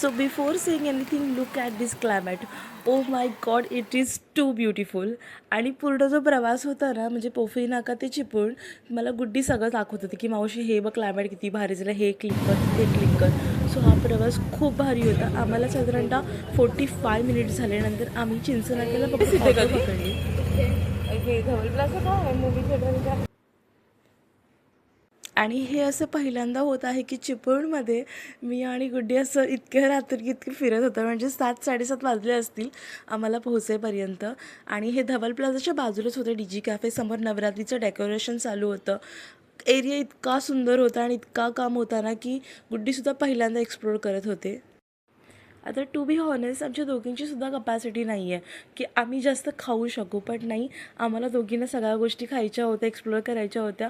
So before saying anything, look at this climate. Oh my god, it is too beautiful. आणि पूर्ण जो प्रवास होता ना, म्हणजे पोफई नाका ते चिपळूण, मला गुड्डी सगळं दाखवत होती की मावशी हे बघ क्लायमेट किती भारी झालं, हे क्लिक कर ते क्लिक कर. सो हा प्रवास खूप भारी होता. आम्हाला साधारणतः 45 मिनिट्स झाल्यानंतर आम्ही चिंचनाक्याला पकडली. हे धवलप्लाझा का आहे मूवी थिएटर? आणि हे असं पहिल्यांदा होत आहे की चिपळूणमध्ये मी आणि गुड्डी असं इतक्या रात्री इतके फिरत होतं, म्हणजे 7-7:30 वाजले असतील आम्हाला पोहोचेपर्यंत. आणि हे धवल प्लाझाच्या बाजूलाच होतं डी जी कॅफे समोर नवरात्रीचं डेकोरेशन चालू होतं. एरिया इतका सुंदर होता आणि इतका काम होता ना की गुड्डीसुद्धा पहिल्यांदा एक्सप्लोर करत होते. आता टू बी हॉनेस्ट आमच्या दोघींचीसुद्धा कपॅसिटी नाही आहे की आम्ही जास्त खाऊ शकू, पण नाही, आम्हाला दोघींना सगळ्या गोष्टी खायच्या होत्या, एक्सप्लोअर करायच्या होत्या.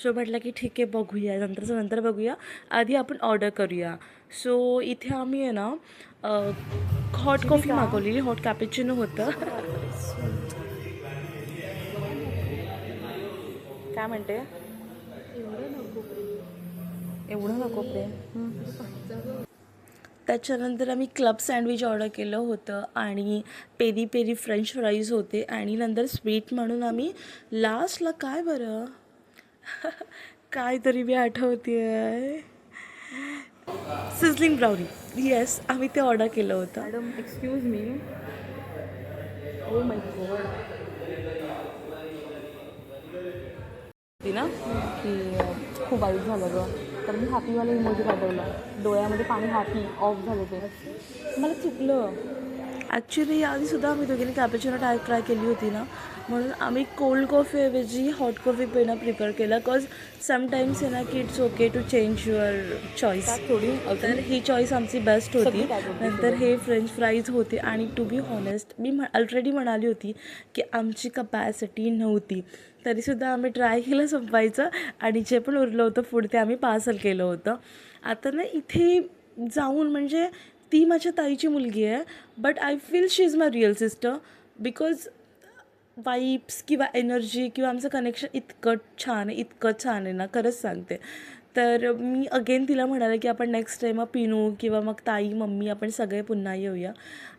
सो म्हटलं की ठीक आहे, बघूया, नंतर बघूया, आधी आपण ऑर्डर करूया. सो इथे आम्ही आहे ना हॉट कॉफी मागवलेली, हॉट कॅपेचिनो होतं. काय म्हणते? एवढं नको प्रेम. त्याच्यानंतर आम्ही क्लब सँडविच ऑर्डर केलं होतं आणि पेरी पेरी फ्रेंच फ्राईज होते. आणि नंतर स्वीट म्हणून आम्ही लास्टला काय बरं काय तरी मी आठवते आहे, सिझलिंग ब्राउनी, येस, आम्ही ते ऑर्डर केलं होतं. Madam excuse me. Oh my God. ती ना की खूप वाईट झालं गं, तर मी हॅपीवाला इमोजी पाठवला, डोळ्यामध्ये पाणी हॅपी ऑफ झालं ते, मला चुकलं. ॲक्च्युली याआधीसुद्धा आम्ही दोघींनी कॅपेचिनो ट्राय केली होती ना, म्हणून आम्ही कोल्ड कॉफीऐवजी हॉट कॉफी पिणं प्रिफर केलं. बिकॉज समटाईम्स आहे ना की it's okay to change your choice. थोडी तर ही चॉईस आमची बेस्ट होती. नंतर हे फ्रेंच फ्राईज होते. आणि टू बी हॉनेस्ट मी ऑलरेडी म्हणाली होती की आमची कपॅसिटी नव्हती, तरीसुद्धा आम्ही ट्राय केलं संपवायचं आणि जे पण उरलं होतं फूड ते आम्ही पार्सल केलं होतं. आता ना इथे जाऊन, म्हणजे ती माझ्या ताईची मुलगी आहे, but I feel she is my real sister. Because vibes किंवा एनर्जी किंवा आमचं कनेक्शन इतकं छान आहे ना, खरंच सांगते. तर मी अगेन तिला म्हणाले की आपण नेक्स्ट टाईम पिनू किंवा मग ताई, मम्मी, आपण सगळे पुन्हा येऊया.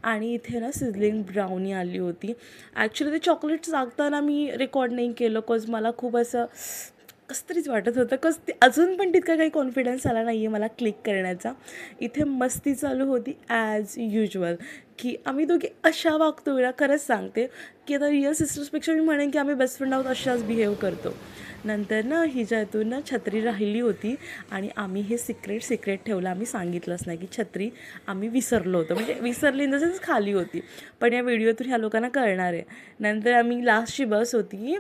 आणि इथे ना सिझलिंग ब्राउनी आली होती. ॲक्च्युली ते चॉकलेट सांगताना मी रेकॉर्ड नाही केलं, कॉज मला खूप असं कसं तरीच वाटत होतं, कॉज ते अजून पण तितका काही कॉन्फिडन्स आला नाही आहे मला क्लिक करण्याचा. इथे मस्ती चालू होती ॲज युजल, की आम्ही दोघी अशा वागतो ना, खरंच सांगते की आता रिअल सिस्टर्सपेक्षा मी म्हणेन की आम्ही बेस्ट फ्रेंड आहोत, अशाच बिहेव करतो. नंतर ना हिच्यातून ना छत्री राहिली होती आणि आम्ही हे सिक्रेट ठेवलं. आम्ही सांगितलंच नाही की छत्री आम्ही विसरलो होतो, म्हणजे विसरली इन द सेन्स खाली होती, पण या व्हिडिओतून ह्या लोकांना कळणार आहे. नंतर आम्ही लास्टची बस होती,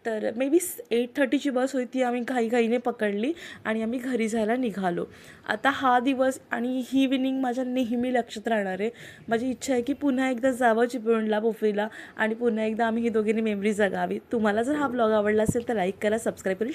तर मे बी 8:30ची बस होती, ती आम्ही घाईघाईने पकडली आणि आम्ही घरी जायला निघालो. आता हा दिवस आणि ही इव्हिनिंग माझ्या नेहमी लक्षात राहणार आहे. माझी इच्छा आहे की पुन्हा एकदा जावं चिपळूणला, पोफईला, आणि पुन्हा एकदा आम्ही ही दोघींनी मेमरी जगावी. तुम्हाला जर हा ब्लॉग आवडला असेल तर लाईक करा, सबस्क्राईब करून